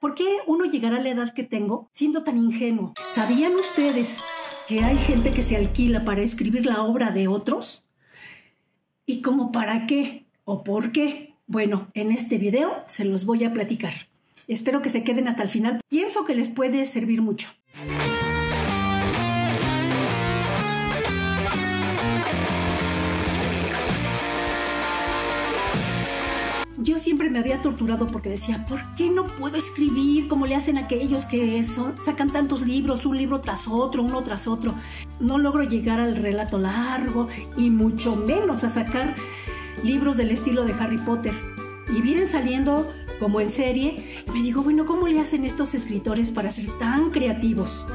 ¿Por qué uno llegará a la edad que tengo siendo tan ingenuo? ¿Sabían ustedes que hay gente que se alquila para escribir la obra de otros? ¿Y cómo para qué o por qué? Bueno, en este video se los voy a platicar. Espero que se queden hasta el final. Pienso que les puede servir mucho. Yo siempre me había torturado porque decía, ¿por qué no puedo escribir como le hacen aquellos que sacan tantos libros, un libro tras otro, uno tras otro? No logro llegar al relato largo y mucho menos a sacar libros del estilo de Harry Potter. Y vienen saliendo como en serie. Me digo, bueno, ¿cómo le hacen estos escritores para ser tan creativos?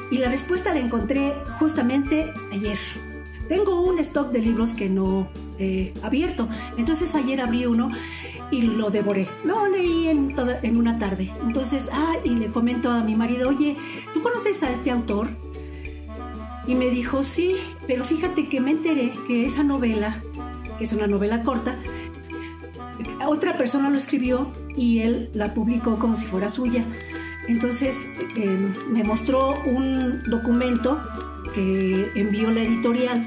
Y la respuesta la encontré justamente ayer. Tengo un stock de libros que no he abierto. Entonces ayer abrí uno y lo devoré. Lo leí en una tarde. Entonces, y le comento a mi marido, oye, ¿tú conoces a este autor? Y me dijo, sí, pero fíjate que me enteré que esa novela, que es una novela corta, otra persona lo escribió y él la publicó como si fuera suya. Entonces me mostró un documento que envió la editorial,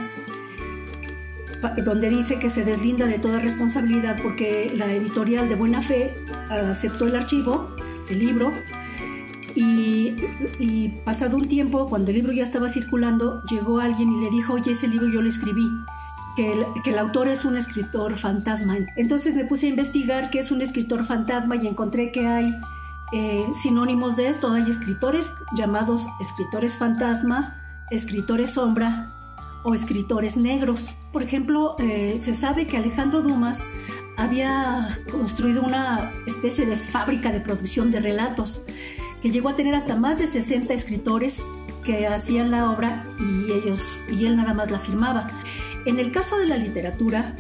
donde dice que se deslinda de toda responsabilidad porque la editorial de buena fe aceptó el archivo del libro y pasado un tiempo, cuando el libro ya estaba circulando, llegó alguien y le dijo, oye, ese libro yo lo escribí, que el autor es un escritor fantasma. Entonces me puse a investigar qué es un escritor fantasma y encontré que hay sinónimos de esto. Hay escritores llamados escritores fantasma, escritores sombra o escritores negros. Por ejemplo, se sabe que Alejandro Dumas había construido una especie de fábrica de producción de relatos que llegó a tener hasta más de 60 escritores que hacían la obra y él nada más la firmaba. En el caso de la literatura,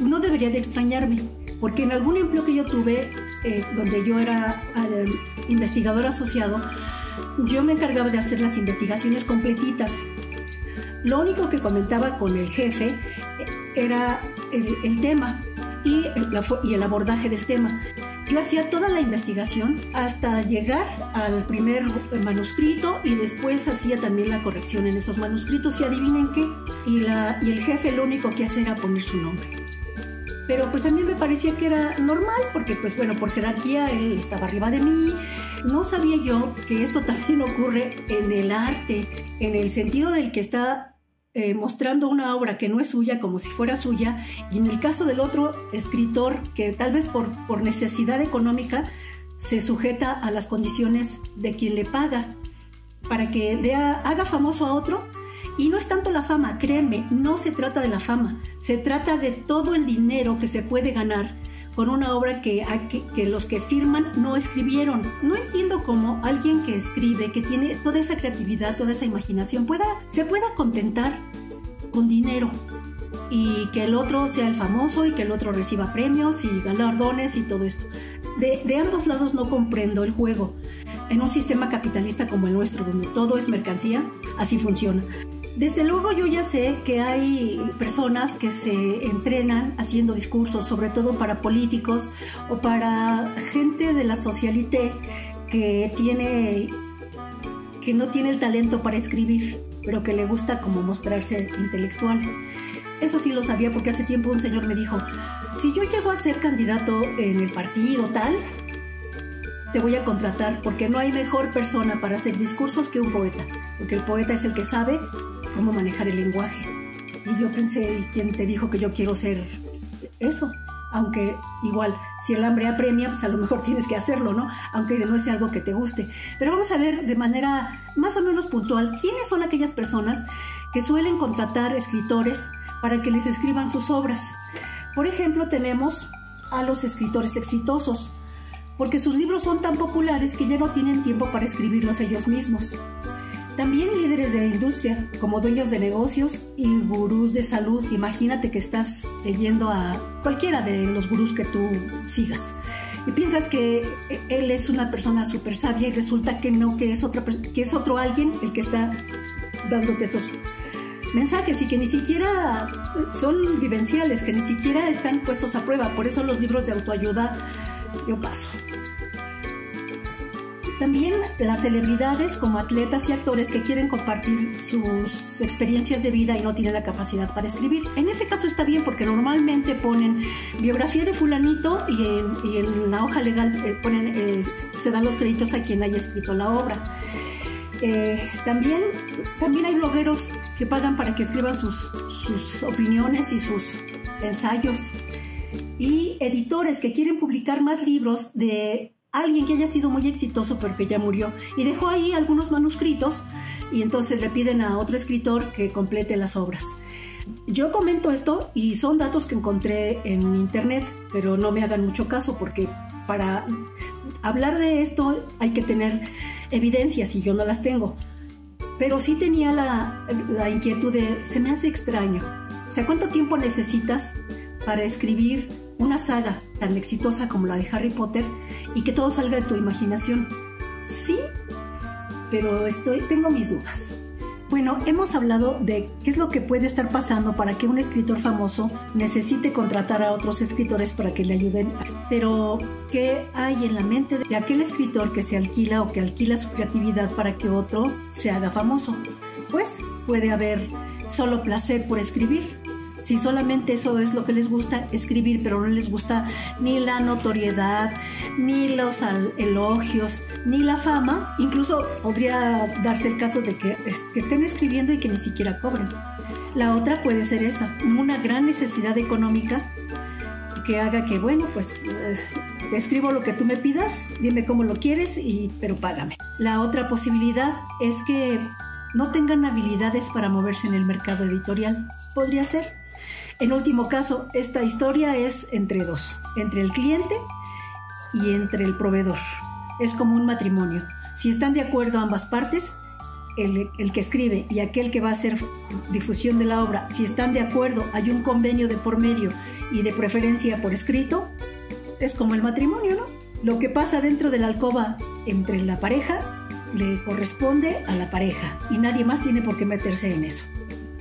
no debería de extrañarme, porque en algún empleo que yo tuve, donde yo era investigador asociado, yo me encargaba de hacer las investigaciones completitas. Lo único que comentaba con el jefe era el tema y el abordaje del tema. Yo hacía toda la investigación hasta llegar al primer manuscrito y después hacía también la corrección en esos manuscritos y adivinen qué, y el jefe lo único que hacía era poner su nombre. Pero pues a mí me parecía que era normal porque pues bueno, por jerarquía él estaba arriba de mí. No sabía yo que esto también ocurre en el arte, en el sentido del que está mostrando una obra que no es suya como si fuera suya, y en el caso del otro escritor que tal vez por necesidad económica se sujeta a las condiciones de quien le paga para que haga famoso a otro. Y no es tanto la fama, créanme, no se trata de la fama, se trata de todo el dinero que se puede ganar con una obra que los que firman no escribieron. No entiendo cómo alguien que escribe, que tiene toda esa creatividad, toda esa imaginación, se pueda contentar con dinero y que el otro sea el famoso y que el otro reciba premios y galardones y todo esto. De ambos lados no comprendo el juego. En un sistema capitalista como el nuestro, donde todo es mercancía, así funciona. Desde luego yo ya sé que hay personas que se entrenan haciendo discursos, sobre todo para políticos o para gente de la socialité que no tiene el talento para escribir, pero que le gusta como mostrarse intelectual. Eso sí lo sabía porque hace tiempo un señor me dijo, si yo llego a ser candidato en el partido tal, te voy a contratar porque no hay mejor persona para hacer discursos que un poeta, porque el poeta es el que sabe cómo manejar el lenguaje. Y yo pensé, ¿y quién te dijo que yo quiero ser eso? Aunque igual, si el hambre apremia, pues a lo mejor tienes que hacerlo, ¿no? Aunque no sea algo que te guste. Pero vamos a ver de manera más o menos puntual, ¿quiénes son aquellas personas que suelen contratar escritores para que les escriban sus obras? Por ejemplo, tenemos a los escritores exitosos, porque sus libros son tan populares que ya no tienen tiempo para escribirlos ellos mismos. También líderes de la industria, como dueños de negocios y gurús de salud. Imagínate que estás leyendo a cualquiera de los gurús que tú sigas y piensas que él es una persona súper sabia y resulta que no, que es otro alguien el que está dándote esos mensajes y que ni siquiera son vivenciales, que ni siquiera están puestos a prueba. Por eso los libros de autoayuda yo paso. También las celebridades como atletas y actores que quieren compartir sus experiencias de vida y no tienen la capacidad para escribir. En ese caso está bien porque normalmente ponen biografía de fulanito y en la hoja legal se dan los créditos a quien haya escrito la obra. También hay blogueros que pagan para que escriban sus opiniones y sus ensayos. Y editores que quieren publicar más libros de alguien que haya sido muy exitoso pero que ya murió y dejó ahí algunos manuscritos y entonces le piden a otro escritor que complete las obras. Yo comento esto y son datos que encontré en internet, pero no me hagan mucho caso porque para hablar de esto hay que tener evidencias y yo no las tengo. Pero sí tenía la inquietud de, se me hace extraño. O sea, ¿cuánto tiempo necesitas para escribir una saga tan exitosa como la de Harry Potter y que todo salga de tu imaginación? Sí, pero tengo mis dudas. Bueno, hemos hablado de qué es lo que puede estar pasando para que un escritor famoso necesite contratar a otros escritores para que le ayuden. Pero, ¿qué hay en la mente de aquel escritor que se alquila o que alquila su creatividad para que otro se haga famoso? Pues puede haber solo placer por escribir. Si solamente eso es lo que les gusta, escribir, pero no les gusta ni la notoriedad, ni los elogios, ni la fama, incluso podría darse el caso de que estén escribiendo y que ni siquiera cobren. La otra puede ser esa, una gran necesidad económica que haga que, bueno, pues te escribo lo que tú me pidas, dime cómo lo quieres, pero págame. La otra posibilidad es que no tengan habilidades para moverse en el mercado editorial. Podría ser. En último caso, esta historia es entre dos, entre el cliente y entre el proveedor. Es como un matrimonio. Si están de acuerdo ambas partes, el que escribe y aquel que va a hacer difusión de la obra, si están de acuerdo, hay un convenio de por medio y de preferencia por escrito, es como el matrimonio, ¿no? Lo que pasa dentro de la alcoba entre la pareja le corresponde a la pareja y nadie más tiene por qué meterse en eso.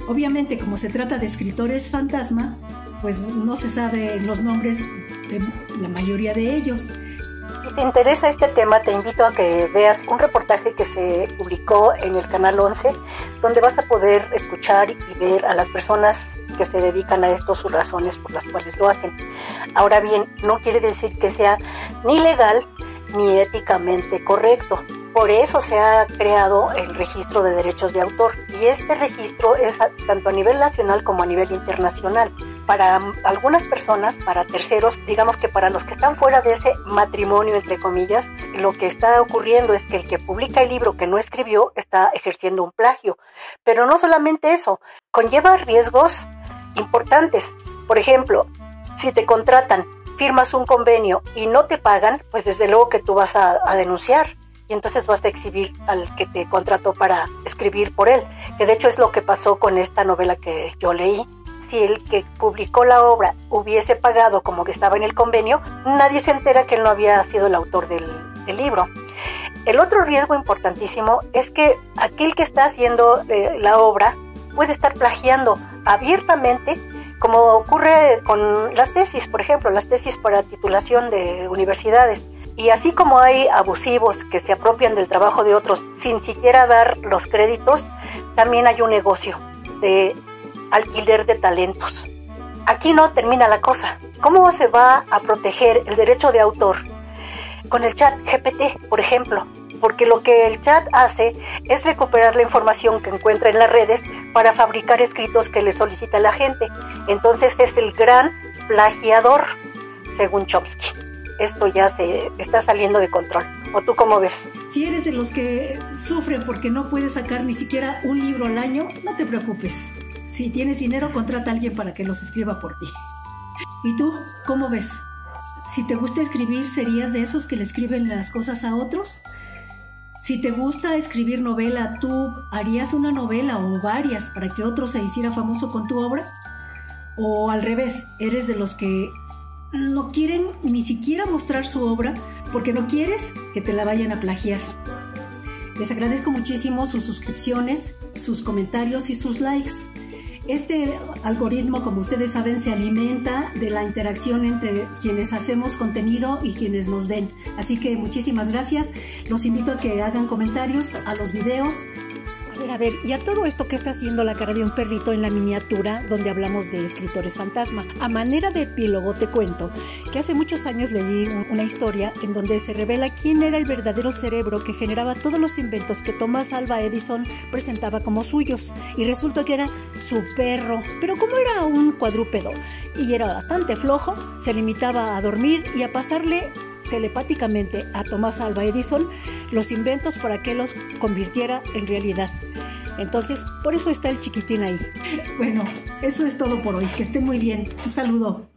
Obviamente, como se trata de escritores fantasma, pues no se saben los nombres de la mayoría de ellos. Si te interesa este tema, te invito a que veas un reportaje que se publicó en el Canal 11, donde vas a poder escuchar y ver a las personas que se dedican a esto, sus razones por las cuales lo hacen. Ahora bien, no quiere decir que sea ni legal ni éticamente correcto. Por eso se ha creado el registro de derechos de autor y este registro es tanto a nivel nacional como a nivel internacional. Para algunas personas, para terceros, digamos que para los que están fuera de ese matrimonio, entre comillas, lo que está ocurriendo es que el que publica el libro que no escribió está ejerciendo un plagio. Pero no solamente eso, conlleva riesgos importantes. Por ejemplo, si te contratan, firmas un convenio y no te pagan, pues desde luego que tú vas a denunciar. Y entonces vas a exhibir al que te contrató para escribir por él, que de hecho es lo que pasó con esta novela que yo leí. Si el que publicó la obra hubiese pagado como que estaba en el convenio, nadie se entera que él no había sido el autor del libro. El otro riesgo importantísimo es que aquel que está haciendo la obra puede estar plagiando abiertamente, como ocurre con las tesis, por ejemplo, las tesis para titulación de universidades. Y así como hay abusivos que se apropian del trabajo de otros sin siquiera dar los créditos, también hay un negocio de alquiler de talentos. Aquí no termina la cosa. ¿Cómo se va a proteger el derecho de autor? Con el chat GPT, por ejemplo, porque lo que el chat hace es recuperar la información que encuentra en las redes para fabricar escritos que le solicita la gente. Entonces es el gran plagiador, según Chomsky. Esto ya se está saliendo de control. ¿O tú cómo ves? Si eres de los que sufren porque no puedes sacar ni siquiera un libro al año, no te preocupes. Si tienes dinero, contrata a alguien para que los escriba por ti. ¿Y tú cómo ves? Si te gusta escribir, ¿serías de esos que le escriben las cosas a otros? Si te gusta escribir novela, ¿tú harías una novela o varias para que otro se hiciera famoso con tu obra? ¿O al revés, eres de los que no quieren ni siquiera mostrar su obra porque no quieres que te la vayan a plagiar? Les agradezco muchísimo sus suscripciones, sus comentarios y sus likes. Este algoritmo, como ustedes saben, se alimenta de la interacción entre quienes hacemos contenido y quienes nos ven. Así que muchísimas gracias. Los invito a que hagan comentarios a los videos. A ver, y a todo esto, ¿qué está haciendo la cara de un perrito en la miniatura donde hablamos de escritores fantasma? A manera de epílogo te cuento que hace muchos años leí una historia en donde se revela quién era el verdadero cerebro que generaba todos los inventos que Thomas Alva Edison presentaba como suyos, y resulta que era su perro. Pero como era un cuadrúpedo y era bastante flojo, se limitaba a dormir y a pasarle telepáticamente a Thomas Alva Edison los inventos para que los convirtiera en realidad. Entonces, por eso está el chiquitín ahí. Bueno, eso es todo por hoy. Que estén muy bien. Un saludo.